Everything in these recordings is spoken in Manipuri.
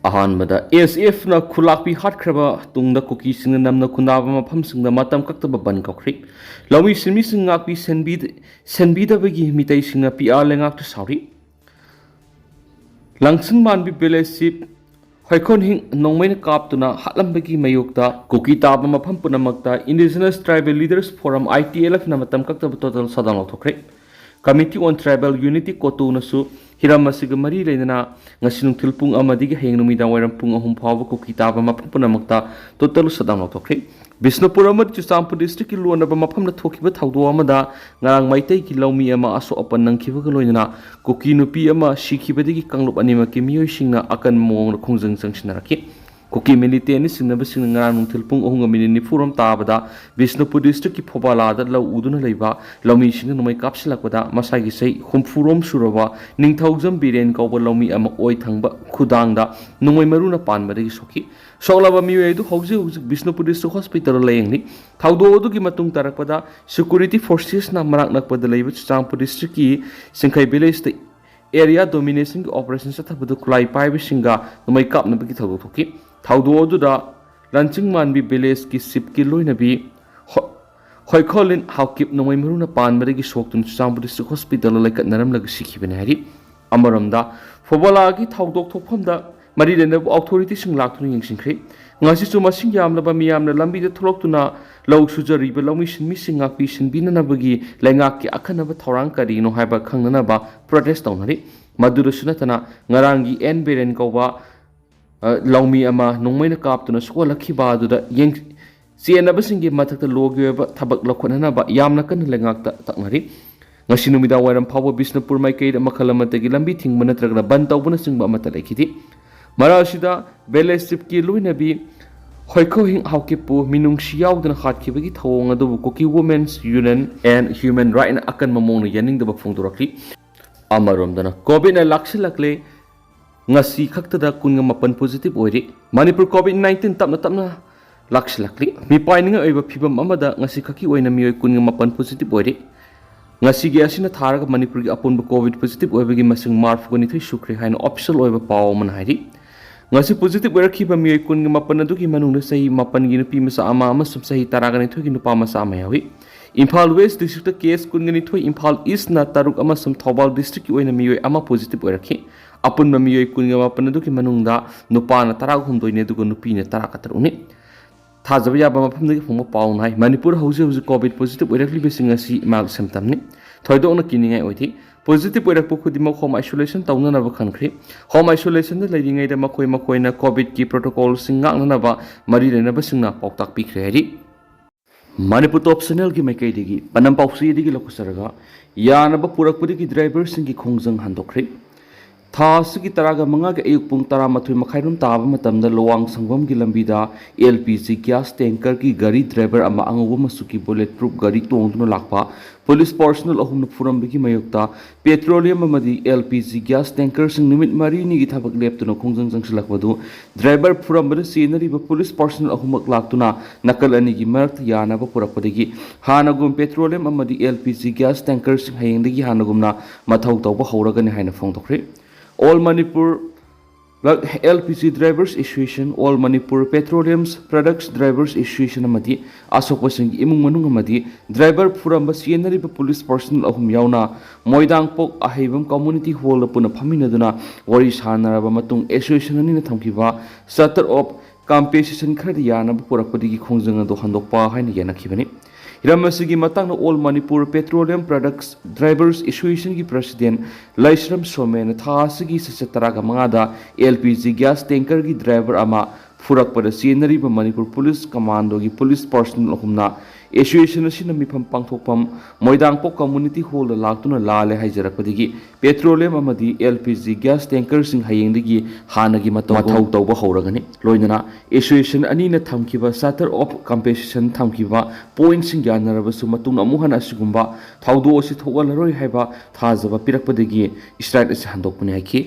ꯑꯍꯥꯟꯕꯗ ASF ꯈꯨꯂꯥꯛꯄꯤ ꯍꯥꯠꯈ꯭ꯔꯕ ꯇꯨꯡꯗ ꯀꯨꯀꯤꯁꯤꯡꯅ ꯅꯝꯅ ꯈꯨꯟꯗꯥꯕ ꯃꯐꯝꯁꯤꯡꯗ ꯃꯇꯝ ꯀꯛꯇꯕ ꯕꯟ ꯀꯧꯈ꯭ꯔꯤ꯫ ꯂꯧꯃꯤ ꯁꯤꯟꯃꯤꯁꯤꯡ ꯉꯥꯛꯄꯤ ꯁꯦꯟꯕꯤꯗꯕꯒꯤ ꯃꯤꯇꯩꯁꯤꯡꯅ ꯄꯤꯑꯥꯔ ꯂꯩꯉꯥꯛꯇ ꯁꯥꯎꯔꯤ꯫ ꯂꯪꯁꯤꯡ ꯃꯥꯟꯕꯤ ꯚꯤꯂꯦꯖ ꯆꯤꯞ ꯍꯣꯏꯈꯣꯟꯍꯤꯡ ꯅꯣꯡꯃꯩꯅ ꯀꯥꯞꯇꯨꯅ ꯍꯥꯠꯂꯝꯕꯒꯤ ꯃꯥꯌꯣꯛꯇ ꯀꯨꯀꯤ ꯇꯥꯕ ꯃꯐꯝ ꯄꯨꯝꯅꯃꯛꯇ ꯏꯟꯗꯤꯖꯤꯅꯁ ꯇ꯭ꯔꯥꯏꯕꯦꯜ ꯂꯤꯗꯔꯁ ꯐꯣꯔꯝ ITLFꯅ ꯃꯇꯝ ꯀꯛꯇꯕ ꯇꯣꯇꯦꯜ ꯁꯠꯗꯥꯎꯟ ꯂꯧꯊꯣꯛꯈ꯭ꯔꯦ꯫ ꯀꯃꯤꯇꯤ ꯑꯣꯟ ꯇ꯭ꯔꯥꯏꯕꯦꯜ ꯌꯨꯅꯤꯇꯤ ꯀꯣꯇꯨꯅꯁꯨ ꯍꯤꯔꯝ ꯑꯁꯤꯒ ꯃꯔꯤ ꯂꯩꯅꯅ ꯉꯁꯤ ꯅꯨꯡꯊꯤꯜ ꯄꯨꯡ 1ꯗꯒꯤ ꯍꯌꯦꯡ ꯅꯨꯃꯤꯗꯥꯡ ꯋꯥꯏꯔꯝ ꯄꯨꯡ 3 ꯐꯥꯎꯕ ꯀꯨꯀꯤ ꯇꯥꯕ ꯃꯐꯝ ꯄꯨꯝꯅꯃꯛꯇ ꯇꯣꯇꯦꯜ ꯁꯠꯗꯥꯎꯟ ꯂꯧꯊꯣꯛꯈ꯭ꯔꯦ꯫ ꯕꯤꯁꯅꯨꯄꯨꯔ ꯑꯃꯗꯤ ꯆꯨꯔꯆꯥꯟꯄꯨꯔ ꯗꯤꯁꯇ꯭ꯔꯤꯛꯀꯤ ꯂꯣꯟꯅꯕ ꯃꯐꯝꯗ ꯊꯣꯛꯈꯤꯕ ꯊꯧꯗꯣꯛ ꯑꯃꯗ ꯉꯔꯥꯡ ꯃꯩꯇꯩꯒꯤ ꯂꯧꯃꯤ ꯑꯃ ꯑꯁꯣꯛ ꯑꯄꯟ ꯅꯪꯈꯤꯕꯒ ꯂꯣꯏꯅꯅ ꯀꯨꯀꯤ ꯅꯨꯄꯤ ꯑꯃ ꯁꯤꯈꯤꯕꯗꯒꯤ ꯀꯥꯡꯂꯨꯞ ꯑꯅꯤꯃꯛꯀꯤ ꯃꯤꯑꯣꯏꯁꯤꯡꯅ ꯑꯀꯟꯕ ꯃꯑꯣꯡꯗ ꯈꯣꯡꯖꯪ ꯆꯪꯁꯤꯟꯅꯔꯛꯈꯤ꯫ ꯀꯨꯀꯤ ꯃꯤꯂꯤꯇꯦꯟꯠ ꯁꯤꯡꯅꯕꯁꯤꯡꯅ ꯉꯔꯥꯡ ꯅꯨꯡꯊꯤꯜ ꯄꯨꯡ 3:40 ꯇꯥꯕꯗ ꯕꯤꯁꯅꯨꯄꯨꯔ ꯗꯤꯁꯇ꯭ꯔꯤꯛꯀꯤ ꯐꯣꯕꯥꯂꯥꯗ ꯂꯧ ꯎꯗꯨꯅ ꯂꯩꯕ ꯂꯧꯃꯤꯁꯤꯡꯅ ꯅꯣꯡꯃꯩ ꯀꯥꯞꯁꯤꯜꯂꯛꯄꯗ ꯃꯁꯥꯒꯤ ꯆꯍꯤ 60ꯔꯣꯝ ꯁꯨꯔꯕ ꯅꯤꯡꯊꯧꯖꯝ ꯕꯤꯔꯦꯟ ꯀꯧꯕ ꯂꯧꯃꯤ ꯑꯃ ꯑꯣꯏ ꯊꯪꯕ ꯈꯨꯗꯥꯡꯗ ꯅꯣꯡꯃꯩ ꯃꯔꯨꯅ ꯄꯥꯟꯕꯗꯒꯤ ꯁꯣꯛꯈꯤ꯫ ꯁꯣꯛꯂꯕ ꯃꯤꯑꯣꯏ ꯑꯗꯨ ꯍꯧꯖꯤꯛ ꯕꯤꯁꯅꯨꯄꯨꯔ ꯗꯤꯁꯇ꯭ꯔꯤꯛ ꯍꯣꯁꯄꯤꯇꯥꯜꯗ ꯂꯥꯌꯦꯡꯂꯤ꯫ ꯊꯧꯗꯣꯛ ꯑꯗꯨꯒꯤ ꯃꯇꯨꯡ ꯇꯥꯔꯛꯄꯗ ꯁꯦꯀ꯭ꯌꯨꯔꯤꯇꯤ ꯐꯣꯔꯁꯦꯁꯅ ꯃꯅꯥꯛ ꯅꯛꯄꯗ ꯂꯩꯕ ꯆꯨꯔꯆꯥꯟꯄꯨꯔ ꯗꯤꯁꯇ꯭ꯔꯤꯛꯀꯤ ꯁꯤꯡꯈꯩ ꯚꯤꯂꯦꯖꯇ ꯑꯦꯔꯤꯌꯥ ꯗꯣꯃꯤꯅꯦꯁꯟꯒꯤ ꯑꯣꯄꯔꯦꯁꯟ ꯆꯠꯊꯕꯗ ꯈꯨꯠꯂꯥꯏ ꯄꯥꯏꯕꯁꯤꯡꯒ ꯅꯣꯡꯃꯩ ꯀꯥꯞꯅꯕꯒꯤ ꯊꯧꯗꯣꯛ ꯊꯣꯛꯈꯤ꯫ ꯊꯧꯗꯣꯛ ꯑꯗꯨꯗ ꯂꯟꯆꯤꯡ ꯃꯥꯟꯕꯤ ꯚꯤꯂꯦꯖꯀꯤ ꯆꯤꯞꯀꯤ ꯂꯣꯏꯅꯕꯤ ꯍꯣꯏꯈꯣꯂꯤꯟ ꯍꯥꯎꯀꯤꯞ ꯅꯣꯡꯃꯩ ꯃꯔꯨꯅ ꯄꯥꯟꯕꯗꯒꯤ ꯁꯣꯛꯇꯨꯅ ꯆꯨꯔꯆꯥꯟꯄꯨꯔ ꯗꯤꯁꯇ꯭ꯔꯤꯛ ꯍꯣꯁꯄꯤꯇꯥꯜꯗ ꯂꯩꯈꯠꯅꯔꯝꯂꯒ ꯁꯤꯈꯤꯕꯅꯤ ꯍꯥꯏꯔꯤ꯫ ꯑꯃꯔꯣꯝꯗ ꯐꯣꯕꯥꯂꯥꯒꯤ ꯊꯧꯗꯣꯛ ꯊꯣꯛꯐꯝꯗ ꯃꯔꯤ ꯂꯩꯅꯕ ꯑꯣꯊꯣꯔꯤꯇꯤꯁꯤꯡ ꯂꯥꯛꯇꯨꯅ ꯌꯦꯡꯁꯤꯟꯈ꯭ꯔꯦ꯫ ꯉꯁꯤꯁꯨ ꯃꯁꯤꯡ ꯌꯥꯝꯂꯕ ꯃꯤꯌꯥꯝꯅ ꯂꯝꯕꯤꯗ ꯊꯣꯛꯂꯛꯇꯨꯅ ꯂꯧ ꯁꯨꯖꯔꯤꯕ ꯂꯧꯃꯤ ꯁꯤꯟꯃꯤꯁꯤꯡ ꯉꯥꯛꯄꯤ ꯁꯤꯟꯕꯤꯅꯅꯕꯒꯤ ꯂꯩꯉꯥꯛꯀꯤ ꯑꯈꯟꯅꯕ ꯊꯧꯔꯥꯡ ꯀꯔꯤꯅꯣ ꯍꯥꯏꯕ ꯈꯪꯅꯅꯕ ꯄ꯭ꯔꯣꯇꯦꯁ ꯇꯧꯅꯔꯤ꯫ ꯃꯗꯨꯗꯁꯨ ꯅꯠꯇꯅ ꯉꯔꯥꯡꯒꯤ ꯑꯦꯟ ꯕꯤꯔꯦꯟ ꯀꯧꯕ ꯂꯧꯃꯤ ꯑꯃ ꯅꯣꯡꯃꯩꯅ ꯀꯥꯞꯇꯨꯅ ꯁꯣꯛꯍꯜꯂꯛꯈꯤꯕ ꯑꯗꯨꯗ ꯆꯦꯟꯅꯕꯁꯤꯡꯒꯤ ꯃꯊꯛꯇ ꯂꯣꯒꯤ ꯑꯣꯏꯕ ꯊꯕꯛ ꯂꯧꯈꯠꯅꯅꯕ ꯌꯥꯝꯅ ꯀꯟꯅ ꯂꯩꯉꯥꯛꯇ ꯇꯛꯅꯔꯤ꯫ ꯉꯁꯤ ꯅꯨꯃꯤꯗꯥꯡ ꯋꯥꯏꯔꯝ ꯐꯥꯎꯕ ꯕꯤꯁꯅꯨꯄꯨꯔ ꯃꯥꯏꯀꯩꯗ ꯃꯈꯜ ꯑꯃꯠꯇꯒꯤ ꯂꯝꯕꯤ ꯊꯤꯡꯕ ꯅꯠꯇ꯭ꯔꯒ ꯕꯟ ꯇꯧꯕꯅꯆꯤꯡꯕ ꯑꯃꯠꯇ ꯂꯩꯈꯤꯗꯦ꯫ ꯃꯔꯛ ꯑꯁꯤꯗ ꯚꯤꯂꯦꯖ ꯆꯤꯞꯀꯤ ꯂꯣꯏꯅꯕꯤ ꯍꯣꯏꯈꯣꯍꯤꯡ ꯍꯥꯎꯀꯤꯞꯄꯨ ꯃꯤꯅꯨꯡꯁꯤ ꯌꯥꯎꯗꯅ ꯍꯥꯠꯈꯤꯕꯒꯤ ꯊꯧꯑꯣꯡ ꯑꯗꯨꯕꯨ ꯀꯨꯀꯤ ꯋꯨꯃꯦꯟꯁ ꯌꯨꯅꯤꯌꯟ ꯑꯦꯟ ꯍ꯭ꯌꯨꯃꯦꯟ ꯔꯥꯏꯠꯅ ꯑꯀꯟꯕ ꯃꯑꯣꯡꯗ ꯌꯥꯅꯤꯡꯗꯕ ꯐꯣꯡꯗꯣꯔꯛꯂꯤ꯫ ꯑꯃꯔꯣꯝꯗꯅ ꯀꯣꯚꯤꯗꯅ ꯂꯥꯛꯁꯤꯜꯂꯛꯂꯦ ꯉꯁꯤ ꯈꯛꯇꯗ 18 ꯄꯣꯖꯤꯇꯤꯚ ꯑꯣꯏꯔꯤ꯫ ꯃꯅꯤꯄꯨꯔ ꯀꯣꯚꯤꯗ-19 ꯇꯞꯅ ꯇꯞꯅ ꯂꯥꯛꯁꯤꯜꯂꯛꯂꯤ꯫ ꯃꯤꯄꯥꯏꯅꯤꯡꯉꯥꯏ ꯑꯣꯏꯕ ꯐꯤꯚꯝ ꯑꯃꯗ ꯉꯁꯤ ꯈꯛꯀꯤ ꯑꯣꯏꯅ ꯃꯤꯑꯣꯏ 18 ꯄꯣꯖꯤꯇꯤꯚ ꯑꯣꯏꯔꯤ꯫ ꯉꯁꯤꯒꯤ ꯑꯁꯤꯅ ꯊꯥꯔꯒ ꯃꯅꯤꯄꯨꯔꯒꯤ ꯑꯄꯨꯟꯕ ꯀꯣꯚꯤꯗ ꯄꯣꯖꯤꯇꯤꯚ ꯑꯣꯏꯕꯒꯤ ꯃꯁꯤꯡ 42 ꯁꯨꯈ꯭ꯔꯦ ꯍꯥꯏꯅ ꯑꯣꯐꯤꯁꯤꯌꯦꯜ ꯑꯣꯏꯕ ꯄꯥꯎ ꯑꯃꯅ ꯍꯥꯏꯔꯤ꯫ ꯉꯁꯤ ꯄꯣꯖꯤꯇꯤꯚ ꯑꯣꯏꯔꯛꯈꯤꯕ ꯃꯤꯑꯣꯏ 18 ꯑꯗꯨꯒꯤ ꯃꯅꯨꯡꯗ ꯆꯍꯤ 8ꯒꯤ ꯅꯨꯄꯤ ꯃꯆꯥ ꯑꯃ ꯑꯃꯁꯨꯡ ꯆꯍꯤ 12ꯒꯤ ꯅꯨꯄꯥ ꯃꯆꯥ ꯑꯃ ꯌꯥꯎꯏ꯫ Imphal west district case 22, Imphal ꯏꯁ꯭ꯠꯅ 3 ꯑꯃꯁꯨꯡ ꯊꯧꯕꯥꯜ ꯗꯤꯁꯇ꯭ꯔꯤꯛꯀꯤ ꯑꯣꯏꯅ ꯃꯤꯑꯣꯏ 1 ꯄꯣꯖꯤꯇꯤꯚ ꯑꯣꯏꯔꯛꯈꯤ꯫ ꯑꯄꯨꯟꯕ ꯃꯤꯑꯣꯏ 18 ꯑꯗꯨꯒꯤ ꯃꯅꯨꯡꯗ ꯅꯨꯄꯥꯅ 13ꯅꯤ ꯑꯗꯨꯒ ꯅꯨꯄꯤꯅ 13ꯅꯤ꯫ ꯊꯥꯖꯕ ꯌꯥꯕ ꯃꯐꯝꯗꯒꯤ ꯐꯪꯕ ꯄꯥꯎꯅ ꯍꯥꯏ ꯃꯅꯤꯄꯨꯔ ꯍꯧꯖꯤꯛ ꯀꯣꯚꯤꯗ ꯄꯣꯖꯤꯇꯤꯚ ꯑꯣꯏꯔꯛꯂꯤꯕꯁꯤꯡ ꯑꯁꯤ ꯃꯥꯏꯜ ꯁꯤꯝꯇꯝꯅꯤ꯫ ꯊꯣꯏꯗꯣꯛꯅ ꯀꯤꯅꯤꯡꯉꯥꯏ ꯑꯣꯏꯗꯦ꯫ ꯄꯣꯖꯤꯇꯤꯚ ꯑꯣꯏꯔꯛꯄ ꯈꯨꯗꯤꯡꯃꯛ ꯍꯣꯝ ꯑꯥꯏꯁꯣꯂꯦꯁꯟ ꯇꯧꯅꯅꯕ ꯈꯟꯈ꯭ꯔꯦ꯫ ꯍꯣꯝ ꯑꯥꯏꯁꯣꯂꯦꯁꯟꯗ ꯂꯩꯔꯤꯉꯩꯗ ꯃꯈꯣꯏꯅ ꯀꯣꯚꯤꯗꯀꯤ ꯄ꯭ꯔꯣꯇꯣꯀꯣꯜꯁꯤꯡ ꯉꯥꯛꯅꯅꯕ ꯃꯔꯤ ꯂꯩꯅꯕꯁꯤꯡꯅ ꯄꯥꯎꯇꯥꯛ ꯄꯤꯈ꯭ꯔꯦ ꯍꯥꯏꯔꯤ꯫ ꯃꯅꯤꯄꯨꯔ ꯇꯣꯞ ꯆꯦꯅꯦꯜꯒꯤ ꯃꯥꯏꯀꯩꯗꯒꯤ ꯄꯅꯝ ꯄꯥꯎꯆꯦꯗꯒꯤ ꯂꯧꯈꯠꯆꯔꯒ ꯌꯥꯅꯕ ꯄꯨꯔꯛꯄꯗꯒꯤ ꯗ꯭ꯔꯥꯏꯚꯔꯁꯤꯡꯒꯤ ꯈꯣꯡꯖꯪ ꯍꯟꯗꯣꯛꯈ꯭ꯔꯦ꯫ ꯊꯥ ꯑꯁꯤꯒꯤ 15ꯒꯤ ꯑꯌꯨꯛ ꯄꯨꯡ 13:30 ꯇꯥꯕ ꯃꯇꯝꯗ ꯂꯣꯋꯥꯡ ꯁꯪꯒꯝꯒꯤ ꯂꯝꯕꯤꯗ LPG ꯒ꯭ꯌꯥꯁ ꯇꯦꯡꯀꯔꯒꯤ ꯒꯥꯔꯤ ꯗ꯭ꯔꯥꯏꯚꯔ ꯑꯃ ꯑꯉꯧꯕ ꯃꯆꯨꯒꯤ ꯕꯨꯂꯦꯠ ꯄ꯭ꯔꯨꯐ ꯒꯥꯔꯤ ꯇꯣꯡꯗꯨꯅ ꯂꯥꯛꯄ ꯄꯨꯂꯤꯁ ꯄꯥꯔꯁꯣꯅꯦꯜ 3ꯅ ꯐꯨꯔꯝꯕꯒꯤ ꯃꯥꯌꯣꯛꯇ ꯄꯦꯇ꯭ꯔꯣꯂꯤꯌꯝ ꯑꯃꯗꯤ LPG ꯒ꯭ꯌꯥꯁ ꯇꯦꯡꯀꯔꯁꯤꯡ ꯅꯨꯃꯤꯠ 4ꯅꯤꯒꯤ ꯊꯕꯛ ꯂꯦꯞꯇꯨꯅ ꯈꯣꯡꯖꯪ ꯆꯪꯁꯤꯜꯂꯛꯄꯗꯨ ꯗ꯭ꯔꯥꯏꯚꯔ ꯐꯨꯔꯝꯕꯗ ꯆꯦꯟꯅꯔꯤꯕ ꯄꯨꯂꯤꯁ ꯄꯥꯔꯁꯣꯅꯦꯜ 3ꯃꯛ ꯂꯥꯛꯇꯨꯅ ꯅꯥꯀꯜ ꯑꯅꯤꯒꯤ ꯃꯔꯛꯇ ꯌꯥꯅꯕ ꯄꯨꯔꯛꯄꯗꯒꯤ ꯍꯥꯟꯅꯒꯨꯝ ꯄꯦꯇ꯭ꯔꯣꯂꯤꯌꯝ ꯑꯃꯗꯤ LPG ꯒ꯭ꯌꯥꯁ ꯇꯦꯡꯀꯔꯁꯤꯡ ꯍꯌꯦꯡꯗꯒꯤ ꯍꯥꯟꯅꯒꯨꯝꯅ ꯃꯊꯧ ꯇꯧꯕ ꯍꯧꯔꯒꯅꯤ ꯍꯥꯏꯅ ꯐꯣꯡꯗꯣꯛꯈ꯭ꯔꯦ꯫ All Manipur LPG drivers association, all Manipur petroleum products drivers association ꯑꯃꯗꯤ ꯑꯁꯣꯛꯄꯁꯤꯡꯒꯤ ꯏꯃꯨꯡ ꯃꯅꯨꯡ ꯑꯃꯗꯤ ꯗ꯭ꯔꯥꯏꯚꯔ ꯐꯨꯔꯝꯕ ꯆꯦꯟꯅꯔꯤꯕ ꯄꯨꯂꯤꯁ ꯄꯥꯔꯁꯣꯅꯦꯜ 3 ꯌꯥꯎꯅ ꯃꯣꯏꯗꯥꯡꯄꯣꯛ ꯑꯍꯩꯕꯝ ꯀꯝꯃ꯭ꯌꯨꯅꯤꯇꯤ ꯍꯣꯜꯗ ꯄꯨꯟꯅ ꯐꯝꯃꯤꯟꯅꯗꯨꯅ ꯋꯥꯔꯤ ꯁꯥꯅꯔꯕ ꯃꯇꯨꯡ ꯑꯦꯁꯣꯁꯤꯌꯦꯁꯟ ꯑꯅꯤꯅ ꯊꯝꯈꯤꯕ ꯆꯥꯔꯇꯔ ꯑꯣꯐ ꯀꯝꯄꯦꯟꯁꯦꯁꯟ ꯈꯔꯗꯤ ꯌꯥꯅꯕ ꯄꯨꯔꯛꯄꯗꯒꯤ ꯈꯣꯡꯖꯪ ꯑꯗꯨ ꯍꯟꯗꯣꯛꯄ ꯍꯥꯏꯅ ꯌꯥꯅꯈꯤꯕꯅꯤ꯫ ꯍꯤꯔꯝ ꯑꯁꯤꯒꯤ ꯃꯇꯥꯡꯗ all Manipur petroleum products drivers ꯑꯦꯁꯣꯁꯤꯌꯦꯁꯟꯒꯤ ꯄ꯭ꯔꯁꯤꯗꯦꯟꯠ ꯂꯩꯁ꯭ꯔꯝ ꯁꯣꯃꯦꯅ ꯊꯥ ꯑꯁꯤꯒꯤ ꯆꯩꯆꯠ 15ꯗ LPG ꯒ꯭ꯌꯥꯁ ꯇꯦꯡꯀꯔꯒꯤ ꯗ꯭ꯔꯥꯏꯚꯔ ꯑꯃ ꯐꯨꯔꯛꯄꯗ ꯆꯦꯟꯅꯔꯤꯕ ꯃꯅꯤꯄꯨꯔ ꯄꯨꯂꯤꯁ ꯀꯃꯥꯟꯗꯣꯒꯤ ꯄꯨꯂꯤꯁ ꯄꯥꯔꯁꯣꯅꯦꯜ 3ꯅ ꯑꯦꯁꯣꯁꯤꯌꯦꯁꯟ ꯑꯁꯤꯅ ꯃꯤꯐꯝ ꯄꯥꯡꯊꯣꯛꯐꯝ ꯃꯣꯏꯗꯥꯡꯄꯣꯛ ꯀꯝꯃ꯭ꯌꯨꯅꯤꯇꯤ ꯍꯣꯜꯗ ꯂꯥꯛꯇꯨꯅ ꯂꯥꯜꯂꯦ ꯍꯥꯏꯖꯔꯛꯄꯗꯒꯤ ꯄꯦꯇ꯭ꯔꯣꯂꯤꯌꯝ ꯑꯃꯗꯤ LPG ꯒ꯭ꯌꯥꯁ ꯇꯦꯡꯀꯔꯁꯤꯡ ꯍꯌꯦꯡꯗꯒꯤ ꯍꯥꯟꯅꯒꯤ ꯃꯊꯧ ꯇꯧꯕ ꯍꯧꯔꯒꯅꯤ꯫ ꯂꯣꯏꯅꯅ ꯑꯦꯁꯣꯁꯤꯌꯦꯁꯟ ꯑꯅꯤꯅ ꯊꯝꯈꯤꯕ ꯆꯥꯔꯇꯔ ꯑꯣꯐ ꯀꯝꯄꯦꯟꯁꯦꯁꯟ ꯊꯝꯈꯤꯕ ꯄꯣꯏꯟꯠꯁꯤꯡ ꯌꯥꯅꯔꯕꯁꯨ ꯃꯇꯨꯡꯗ ꯑꯃꯨꯛ ꯍꯟꯅ ꯑꯁꯤꯒꯨꯝꯕ ꯊꯧꯗꯣꯛ ꯑꯁꯤ ꯊꯣꯛꯍꯜꯂꯔꯣꯏ ꯍꯥꯏꯕ ꯊꯥꯖꯕ ꯄꯤꯔꯛꯄꯗꯒꯤ ꯁ꯭ꯇ꯭ꯔꯥꯏꯛ ꯑꯁꯤ ꯍꯟꯗꯣꯛꯄꯅꯤ ꯍꯥꯏꯈꯤ꯫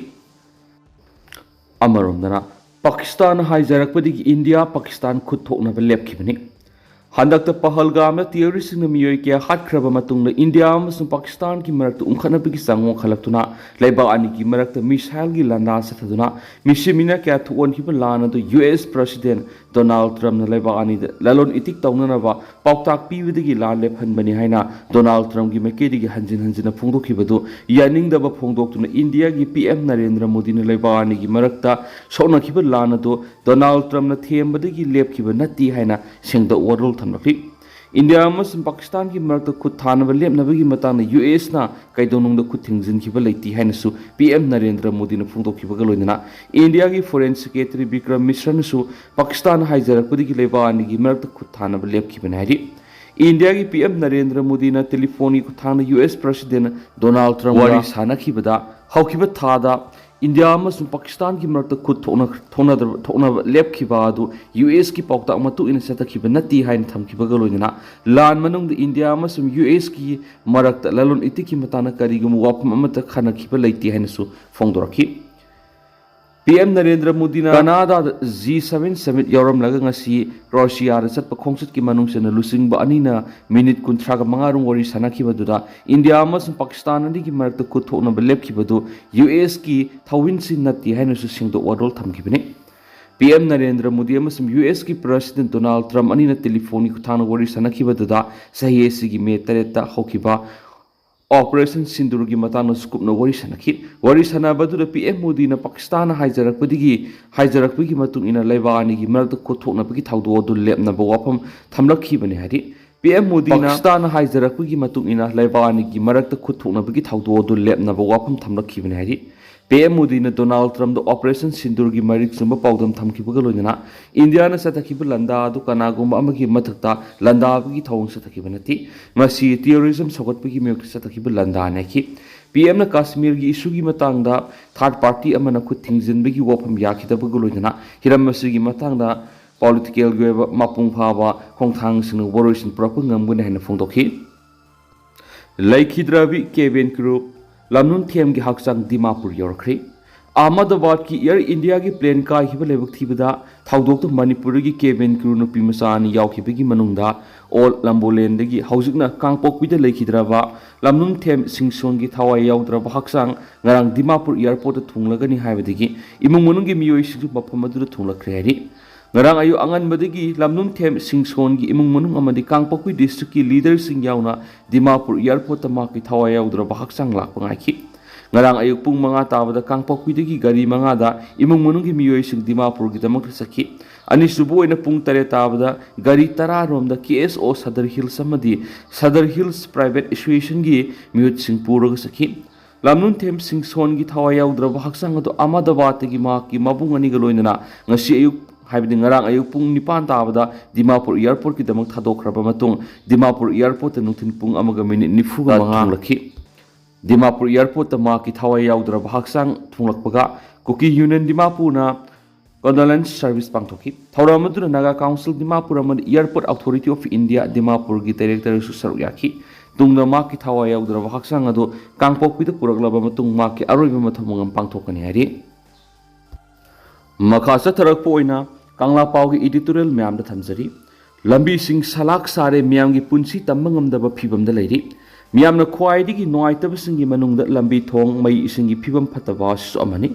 ꯑꯃꯔꯣꯝꯗꯅ ꯄꯥꯀꯤꯁꯇꯥꯟꯅ ꯍꯥꯏꯖꯔꯛꯄꯗꯒꯤ ꯏꯟꯗꯤꯌꯥ ꯄꯥꯀꯤꯁꯇꯥꯟ ꯈꯨꯠ ꯊꯣꯛꯅꯕ ꯂꯦꯞꯈꯤꯕꯅꯤ꯫ हंदक पहलगाम टेररिस्ट मियोई क्या हाटख्रब इंडिया पाकिस्तान की मरक्त उंखनबी चांगो खलक्तुना लेबा अनी की मरक्त मिसाइल की लंदा सथदुना मिसिमिना क्या थोनखिब लान अदु यूएस प्रेसिडेंट डोनाल्ड ट्रम्प लेबा अनी ललोन इतिक तौननबा पाउताक पीबदगी लान लेफनबनी हाइना डोनाल्ड ट्रम्प की मैकेदगी हंजिन हंजिन फोंदोखिबदु यानिंगदब फोंदोक्तुना इंडिया की पीएम नरेंद्र मोदी ने लेबा अनी की मरक्त सौनखिब लान अदु डोनाल्ड ट्रम्प थेंबदगी लेपखिब नत्ती हाइना सेंगद वरोल थमलखि इंडिया पाकिस्तान की मरक्त खुद थानब लेपनबगी मतंग यूएस ना कैदोनुंग खुद थिंजिनखिब लेती हैनसु पीएम नरेंद्र मोदी ने फोंदोखिबग लोइना इंडिया की फॉरेन सेक्रेटरी विक्रम मिश्रा नसु पाकिस्तान हाइजरकपदगी लेबानी की मरक्त खुद थानब लेपखिबन हाइरि इंडिया की पीएम नरेंद्र मोदी ने टेलीफोन की खुथांग यूएस प्रेसिडेंट डोनाल्ड ट्रम्प वारी सानखिबदा हौखिब थादा इंडिया पाकिस्तान की मरक्त खुद थोना लेपखिबा यूएस की पाउता इन चतखिब नती है थमखिबग लोइना लान मनुंग इंडिया यूएस की मरक्त ललोन इतिक की मताना करिगुम वाफम अमत खनखिब लेती है फोंदोरखि PM Narendra Modi Canada G7 summit यौरमलगसी क्रोएशिया चटप खोंसत की मनुंगसेन लुसिंग अनीना मिनिट 35 वरी सनखिबदुदा इंडिया पाकिस्तान की मरक्त खुद थोनब लेपखिबदु यूएस की थविनसी नती हैनसु सिंगदो वरोल थमखिबने पीएम नरेंद्र मोदी यूएस की प्रेसिडेंट डोनाल्ड ट्रम्प अनीना टेलीफोन की खुथांग वरी सनखिबदुदा सही मे 3 होखिबा ऑपरेशन सिंदूर की मतान स्कूपन वरी सनाबदुद पीएम मोदी ने पाकिस्तान हाइजरकपगी लेबानी की मरक्त खुथोनबगी थौदो लेपनब वाफम थमलखिबने हारि पीएम मोदी पाकिस्तान हाइजरकपगी लेबानी की मरक्त खुथोनबगी थौदो लेपनब वाफम थमलखिबने हारि पीएम मोदी ने डोनाल्ड ट्रम्प ऑपरेशन सिंदूर की मरीक सुब पाउदम थमखिबग लोइना इंडिया ने चतखिब लंदा अदु कनागुम अमगी मथक्ता लंदाबगी थौंग चतखिब नति मसी टेररिज्म सगतपगी मेक चतखिब लंदा नेखि पीएम ने कश्मीर की इशू की मतंगदा थर्ड पार्टी अमना खुद थिंजिनबगी वफम याखिदबग लोइना हिरम मसीगी मतंगदा पॉलिटिकल गेब मपुंग फाबा खोंथांग सिंग वरोइसिन प्रप ngमगुन हैन फोंदोखि लैखिद्राबी केबिन क्रू लमनुन थेम की हकचांग दिमापुर यौरख्री अहमदाबाद की एयर इंडिया की प्लेन का लेबक थीबदा थौदोक मणिपुर की केबिन क्रू नुपी मचानी याउखिबगी मनुंगदा ओल लंबोलेंदगी हौजिकना कांगपोकपीदा लेखिद्राबा लमनुन थेम सिंगसोंगी थवाई याउद्राबा हकचांग ngarang दिमापुर एयरपोर्ट थुंगलगनी हाइबदगी इमुंग मनुंगी मियोइसिंग मफम अदुदा थुंगलख्रे हारि ngarang ayu anganbadagi lamnung them singson gi imung manung amadi kangpokpi district ki leaders sing yauna dimapur airport ma ki thawai yaudra bahak sang lak pangai khi ngarang ayu pung manga tabada kangpokpi dagi gari manga da imung manung gi miyoi sing dimapur gi damak sakhi ani subu ina pung tare tabada gari tara rom da KSO Sadar Hills amadi Sadar Hills private association gi miyut sing purag sakhi lamnun them singson gi thawai yaudra bahak sang ado Ahmedabad gi ma ki mabung ani galoinana ngasi ayu ngarang ayu pung nipan tabada dimapur airport की दमक थादोख्रबा मतुंग dimapur airport नुथिन पुंग अमगा मिनिट 95 लखि dimapur airport मा की थवाई याउद्रा भागसांग थुंगलकपगा कुकी यूनियन dimapur ना condolence service पांगथोखि थौरामदुना नागा काउंसिल dimapur अमन airport authority of india dimapur की डायरेक्टर सु सरुक याखि तुंगना मा की थवाई याउद्रा भागसांग अदो कांगपोकपिदा पुरगलबा मतुंग मा की अरोइबा मथमंगम पांगथोकनि हारि मखा चथरकपोइना कांगला पाव की एडिटोरियल मैम थमजरी लंबी सिंह सलाक सारे मियाम की पुंसी तमंगमदब फिबम लेरी मियाम ख्वाइदगी नोआइतब सिंह मनुंग लंबी थोंग मई इसिंग फिबम फतबा अमनी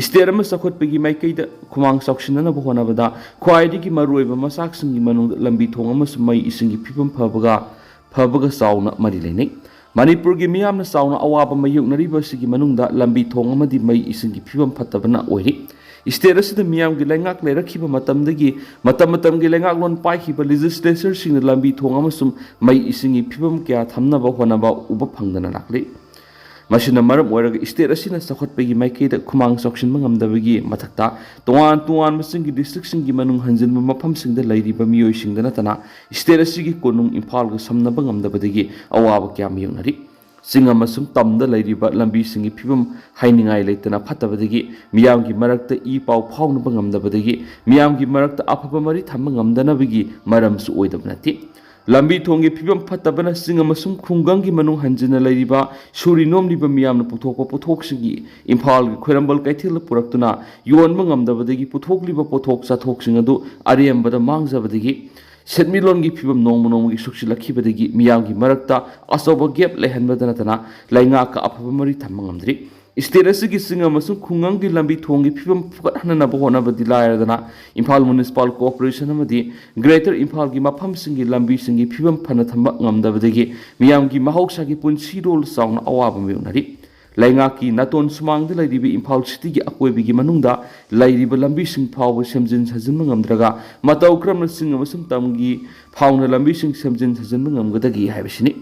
स्टेट अम चखोटपगी माइकैद खुमांग चौसिननब होनबदा ख्वाइदगी मरुइब मसाक सिंह मनुंग लंबी थोंग अमस मई इसिंग फिबम फबगा चाउना मरी लेनै मणिपुर की मियाम चाउना अवाब मायोक्नरिबसिगी मनुंगदा लंबी थोंग अमदी मई इसिंग फिबम फतबना ओइरि स्टेट असिद मियाम की लेंगाक लेरखिबा मतमदगी मतम की लेंगाक लोन पाइखिबा लेजिस्लेचर सिंग लंबी थोंग अमसुम मई इसिंगी फिबम क्या थमनबा होनबा उब फंगदना लाखले मसिना मरम ओरग स्टेट असिना चखोटपगी माइकैदा खुमांग चौसिनबा ngamdabagi मथक्ता तोआन मसिंगी डिस्ट्रिक्ट सिंगी मनुंग हंजिनबा मफम सिंगदा लैरिबा मियोइ सिंगदा नतना स्टेट असिगी कोनुंग इम्फाल ग समनबा ngamdabadagi अवाब क्या मियोंगनरि सिंग अमसुंग तमदा लैरिबा लंबी सिंगी फिबम हाइनिंगाइ लेतना फतबदगी मियाम की मरक्ता ई पाव फाउनबा ngamdabadagi मियाम की मरक्ता अफबा मरि थम्बा ngamdanabagi maramsu oidab nati लंबी थोंगे फिबम फतबना सिंग अमसुंग खुंगंग की मनुंग हंजिना लैरिबा सुरिनोम लिबा मियामना पुथोकपा पुथोकसिंगी इम्फाल की खोरंबल कैथिल पुरक्तुना योनबा ngamdabadagi पुथोकलिबा पुथोक चाथोकसिंग अदु अरेमबदा मांगजबदगी ꯁꯦꯟꯃꯤꯠꯂꯣꯟꯒꯤ ꯐꯤꯕꯝ ꯅꯣꯡꯃ ꯅꯣꯡꯃꯒꯤ ꯁꯣꯛꯆꯤꯜꯂꯛꯈꯤꯕꯗꯒꯤ ꯃꯤꯌꯥꯝꯒꯤ ꯃꯔꯛꯇ ꯑꯆꯧꯕ ꯒꯦꯞ ꯂꯩꯍꯟꯕꯗ ꯅꯠꯇꯅ ꯂꯩꯉꯥꯛꯀ ꯑꯐꯕ ꯃꯔꯤ ꯊꯝꯕ ꯉꯝꯗ꯭ꯔꯤ ꯁ꯭ꯇꯦꯠ ꯑꯁꯤꯒꯤ ꯆꯤꯡ ꯑꯃꯁꯨꯡ ꯈꯨꯡꯒꯪꯒꯤ ꯂꯝꯕꯤ ꯊꯣꯡꯒꯤ ꯐꯤꯕꯝ ꯐꯒꯠꯍꯟꯅꯕ ꯍꯣꯠꯅꯕꯗꯤ ꯂꯥꯏꯔꯗꯅ ꯏꯝꯐꯥꯜ ꯃ꯭ꯌꯨꯅꯤꯁꯤꯄꯥꯜ ꯀꯣꯑꯣꯄꯔꯦꯁꯟ ꯑꯃꯗꯤ ꯒ꯭ꯔꯦꯇꯔ ꯏꯝꯐꯥꯜꯒꯤ ꯃꯐꯝꯁꯤꯡꯒꯤ ꯂꯝꯕꯤꯁꯤꯡꯒꯤ ꯐꯤꯕꯝ ꯐꯅ ꯊꯝꯕ ꯉꯝꯗꯕꯗꯒꯤ ꯃꯤꯌꯥꯝꯒꯤ ꯃꯍꯧꯁꯥꯒꯤ ꯄꯨꯟꯁꯤꯔꯣꯜ ꯆꯥꯎꯅ ꯑꯋꯥꯕ ꯃꯥꯌꯣꯛꯅꯔꯤ ꯂꯩꯉꯥꯛꯀꯤ ꯅꯥꯇꯣꯟ ꯁꯨꯃꯥꯡꯗ ꯂꯩꯔꯤꯕ ꯏꯝꯐꯥꯜ ꯁꯤꯇꯤꯒꯤ ꯑꯀꯣꯏꯕꯒꯤ ꯃꯅꯨꯡꯗ ꯂꯩꯔꯤꯕ ꯂꯝꯕꯤꯁꯤꯡ ꯐꯥꯎꯕ ꯁꯦꯝꯖꯤꯟ ꯁꯥꯖꯤꯟꯕ ꯉꯝꯗ꯭ꯔꯒ ꯃꯇꯧ ꯀꯔꯝꯅ ꯆꯤꯡ ꯑꯃꯁꯨꯡ ꯇꯝꯒꯤ ꯐꯥꯎꯅ ꯂꯝꯕꯤꯁꯤꯡ ꯁꯦꯝꯖꯤꯟ ꯁꯥꯖꯤꯟꯕ ꯉꯝꯒꯗꯒꯦ ꯍꯥꯏꯕꯁꯤꯅꯤ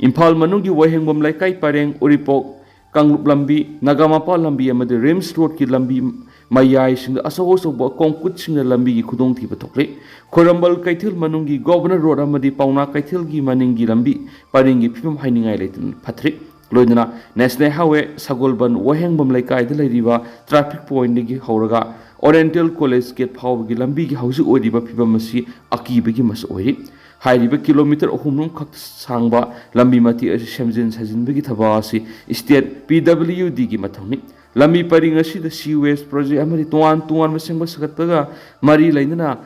ꯏꯝꯐꯥꯜ ꯃꯅꯨꯡꯒꯤ ꯋꯥꯍꯦꯡꯕꯝ ꯂꯩꯀꯥꯏ ꯄꯔꯦꯡ ꯎꯔꯤꯄꯣꯛ ꯀꯥꯡꯂꯨꯞ ꯂꯝꯕꯤ ꯅꯥꯒꯥꯃꯄꯥꯜ ꯂꯝꯕꯤ ꯑꯃꯗꯤ ꯔꯤꯝꯁ ꯔꯣꯗꯀꯤ ꯂꯝꯕꯤ ꯃꯌꯥꯏꯁꯤꯡꯗ ꯑꯆꯧ ꯑꯆꯧꯕ ꯀꯣꯡꯀꯨꯠꯁꯤꯡꯅ ꯂꯝꯕꯤꯒꯤ ꯈꯨꯗꯣꯡꯊꯤꯕ ꯊꯣꯛꯂꯤ ꯈꯣꯏꯔꯝꯕꯜ ꯀꯩꯊꯦꯜ ꯃꯅꯨꯡꯒꯤ ꯒꯣꯕꯔꯅꯔ ꯔꯣꯗ ꯑꯃꯗꯤ ꯄꯥꯎꯅꯥ ꯀꯩꯊꯦꯜꯒꯤ ꯃꯅꯤꯡꯒꯤ ꯂꯝꯕꯤ ꯄꯔꯦꯡꯒꯤ ꯐꯤꯕꯝ ꯍꯥꯏꯅꯤꯡꯉꯥꯏ ꯂꯩꯇꯅ ꯐꯠꯇ꯭ꯔꯤ ꯂꯣꯏꯅꯅ ꯅꯦꯁꯅꯦꯜ ꯍꯥꯏꯋꯦ ꯁꯒꯣꯜꯕꯟ ꯋꯥꯍꯦꯡꯕꯝ ꯂꯩꯀꯥꯏꯗ ꯂꯩꯔꯤꯕ ꯇ꯭ꯔꯥꯐꯤꯛ ꯄꯣꯏꯟꯠꯗꯒꯤ ꯍꯧꯔꯒ ꯑꯣꯔꯤꯌꯦꯟꯇꯦꯜ ꯀꯣꯂꯦꯖ ꯒꯦꯠ ꯐꯥꯎꯕꯒꯤ ꯂꯝꯕꯤꯒꯤ ꯍꯧꯖꯤꯛ ꯑꯣꯏꯔꯤꯕ ꯐꯤꯕꯝ ꯑꯁꯤ ꯑꯀꯤꯕꯒꯤ ꯃꯁꯛ ꯑꯣꯏꯔꯤ ꯍꯥꯏꯔꯤꯕ ꯀꯤꯂꯣꯃꯤꯇꯔ 3 ꯈꯛ ꯁꯥꯡꯕ ꯂꯝꯕꯤ ꯃꯇꯦꯛ ꯑꯁꯤ ꯁꯦꯝꯖꯤꯟ ꯁꯥꯖꯤꯟꯕꯒꯤ ꯊꯕꯛ ꯑꯁꯤ ꯁ꯭ꯇꯦꯠ PWDꯒꯤ ꯃꯊꯧꯅꯤ ꯂꯝꯕꯤ ꯄꯔꯤꯡ ꯑꯁꯤꯗ ꯁꯤꯋꯦꯖ ꯄ꯭ꯔꯣꯖꯦꯛ ꯑꯃꯗꯤ ꯇꯣꯉꯥꯟ ꯇꯣꯉꯥꯟꯕ ꯁꯦꯝꯒꯠ ꯁꯥꯒꯠꯄꯒ ꯃꯔꯤ ꯂꯩꯅꯅ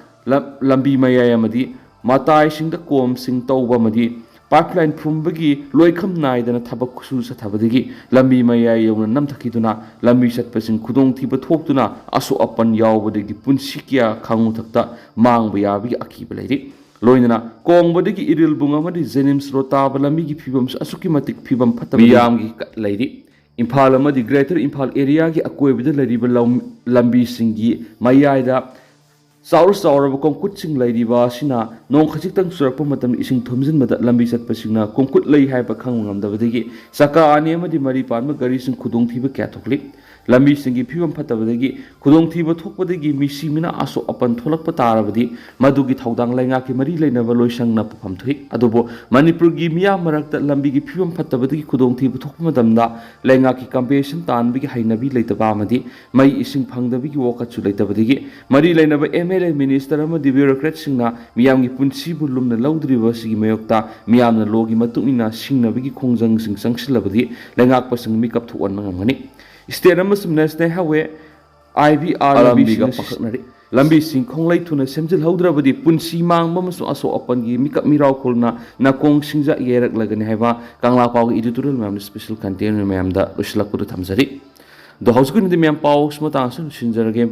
ꯂꯝꯕꯤ ꯃꯌꯥꯏ ꯑꯃꯗꯤ ꯃꯇꯥꯏꯁꯤꯡꯗ ꯀꯣꯝꯁꯤꯡ ꯇꯧꯕ ꯑꯃꯗꯤ ꯄꯥꯏꯞꯂꯥꯏꯟ ꯐꯨꯝꯕꯒꯤ ꯂꯣꯏꯈꯝ ꯅꯥꯏꯗꯅ ꯊꯕꯛ ꯈꯨꯠꯁꯨ ꯆꯠꯊꯕꯗꯒꯤ ꯂꯝꯕꯤ ꯃꯌꯥꯏ ꯌꯧꯅ ꯅꯝꯊꯈꯤꯗꯨꯅ ꯂꯝꯕꯤ ꯆꯠꯄꯁꯤꯡ ꯈꯨꯗꯣꯡꯊꯤꯕ ꯊꯣꯛꯇꯨꯅ ꯑꯁꯣꯛ ꯑꯄꯟ ꯌꯥꯎꯕꯗꯒꯤ ꯄꯨꯟꯁꯤ ꯀꯌꯥ ꯈꯥꯡꯉꯨꯊꯛꯇ ꯃꯥꯡꯕ ꯌꯥꯕꯒꯤ ꯑꯀꯤꯕ ꯂꯩꯔꯤ ꯂꯣꯏꯅꯅ ꯀꯣꯡꯕꯗꯒꯤ ꯏꯔꯤꯜꯕꯨꯡ ꯑꯃꯗꯤ ꯖꯦꯅꯤꯝꯁ ꯔꯣꯗ ꯇꯥꯕ ꯂꯝꯕꯤꯒꯤ ꯐꯤꯕꯝꯁꯨ ꯑꯁꯨꯛꯀꯤ ꯃꯇꯤꯛ ꯐꯤꯕꯝ ꯐꯠꯇꯕ ꯃꯤꯌꯥꯝꯒꯤ ꯂꯩꯔꯤ ꯏꯝꯐꯥꯜ ꯑꯃꯗꯤ ꯒ꯭ꯔꯦꯇꯔ ꯏꯝꯐꯥꯜ ꯑꯦꯔꯤꯌꯥꯒꯤ ꯑꯀꯣꯏꯕꯗ ꯂꯩꯔꯤꯕ ꯂꯝꯕꯤꯁꯤꯡꯒꯤ ꯃꯌꯥꯏꯗ ꯆꯥꯎꯔꯕ ꯀꯣꯡꯀꯨꯠꯁꯤꯡ ꯂꯩꯔꯤꯕ ꯑꯁꯤꯅ ꯅꯣꯡ ꯈꯖꯤꯛꯇꯪ ꯆꯨꯔꯛꯄ ꯃꯇꯝꯗ ꯏꯁꯤꯡ ꯊꯨꯝꯖꯤꯟꯕꯗ ꯂꯝꯕꯤ ꯆꯠꯄꯁꯤꯡꯅ ꯀꯣꯡꯀꯨꯠ ꯂꯩ ꯍꯥꯏꯕ ꯈꯪꯕ ꯉꯝꯗꯕꯗꯒꯤ ꯆꯀꯥ 2 ꯑꯃꯗꯤ 4 ꯄꯥꯟꯕ ꯒꯥꯔꯤꯁꯤꯡ ꯈꯨꯗꯣꯡꯊꯤꯕ ꯀꯌꯥ ꯊꯣꯛꯂꯤ ꯂꯝꯕꯤꯁꯤꯡꯒꯤ ꯐꯤꯕꯝ ꯐꯠꯇꯕꯗꯒꯤ ꯈꯨꯗꯣꯡꯊꯤꯕ ꯊꯣꯛꯄꯗꯒꯤ ꯃꯤꯁꯤ ꯃꯤꯅ ꯑꯁꯣꯛ ꯑꯄꯟ ꯊꯣꯛꯂꯛꯄ ꯇꯥꯔꯕꯗꯤ ꯃꯗꯨꯒꯤ ꯊꯧꯗꯥꯡ ꯂꯩꯉꯥꯛꯀꯤ ꯃꯔꯤ ꯂꯩꯅꯕ ꯂꯣꯏꯁꯪꯅ ꯄꯨꯐꯝ ꯊꯣꯛꯏ ꯑꯗꯨꯕꯨ ꯃꯅꯤꯄꯨꯔꯒꯤ ꯃꯤꯌꯥꯝ ꯃꯔꯛꯇ ꯂꯝꯕꯤꯒꯤ ꯐꯤꯕꯝ ꯐꯠꯇꯕꯗꯒꯤ ꯈꯨꯗꯣꯡꯊꯤꯕ ꯊꯣꯛꯄ ꯃꯇꯝꯗ ꯂꯩꯉꯥꯛꯀꯤ ꯀꯝꯄꯦꯟꯁꯦꯁꯟ ꯇꯥꯟꯕꯒꯤ ꯍꯩꯅꯕꯤ ꯂꯩꯇꯕ ꯑꯃꯗꯤ ꯃꯩ ꯏꯁꯤꯡ ꯐꯪꯗꯕꯒꯤ ꯋꯥꯀꯠꯁꯨ ꯂꯩꯇꯕꯗꯒꯤ ꯃꯔꯤ ꯂꯩꯅꯕ MLA ꯃꯤꯅꯤꯁꯇꯔ ꯑꯃꯗꯤ ꯕ꯭ꯌꯨꯔꯣꯀ꯭ꯔꯦꯠꯁꯤꯡꯅ ꯃꯤꯌꯥꯝꯒꯤ ꯄꯨꯟꯁꯤꯕꯨ ꯂꯨꯝꯅ ꯂꯧꯗ꯭ꯔꯤꯕ ꯑꯁꯤꯒꯤ ꯃꯥꯌꯣꯛꯇ ꯃꯤꯌꯥꯝꯅ ꯂꯣꯒꯤ ꯃꯇꯨꯡ ꯏꯟꯅ ꯁꯤꯡꯅꯕꯒꯤ ꯈꯣꯡꯖꯪꯁꯤꯡ ꯆꯪꯁꯤꯜꯂꯕꯗꯤ ꯂꯩꯉꯥꯛꯄꯁꯤꯡ ꯃꯤꯀꯞ ꯊꯣꯛꯍꯟꯕ ꯉꯝꯒꯅꯤ ꯁ꯭ꯇꯦꯠ ꯑꯃꯁꯨꯡ ꯅꯦꯁꯅꯦꯜ ꯍꯥꯏꯋꯦ IBR ꯂꯝꯕꯤꯒ ꯄꯥꯈꯠꯅꯔꯤ ꯂꯝꯕꯤꯁꯤꯡ ꯈꯣꯡꯂꯩ ꯊꯨꯅ ꯁꯦꯝꯖꯤꯜꯍꯧꯗ꯭ꯔꯕꯗꯤ ꯄꯨꯟꯁꯤ ꯃꯥꯡꯕ ꯑꯃꯁꯨꯡ ꯑꯁꯣꯛ ꯑꯄꯟꯒꯤ ꯃꯤꯀꯞ ꯃꯤꯔꯥꯎꯈꯣꯜꯅ ꯅꯥꯀꯣꯡ ꯁꯤꯡꯖ ꯌꯩꯔꯛꯂꯒꯅꯤ ꯍꯥꯏꯕ ꯀꯪꯂꯥ ꯄꯥꯎꯒꯤ ꯏꯗꯤꯇꯣꯔꯤꯌꯦꯜ ꯃꯌꯥꯝꯗ ꯁ꯭ꯄꯦꯁꯦꯜ ꯀꯟꯇꯦꯟ ꯃꯌꯥꯝꯗ ꯂꯣꯏꯁꯤꯜꯂꯛꯄꯗ ꯊꯝꯖꯔꯤ ꯑꯗꯣ ꯍꯧꯖꯤꯛꯀꯤ ꯑꯣꯏꯅꯗꯤ ꯃꯌꯥꯝ ꯄꯥꯎ ꯃꯇꯥꯡ ꯑꯁꯤ ꯂꯣꯏꯁꯤꯟꯖꯔꯒꯦ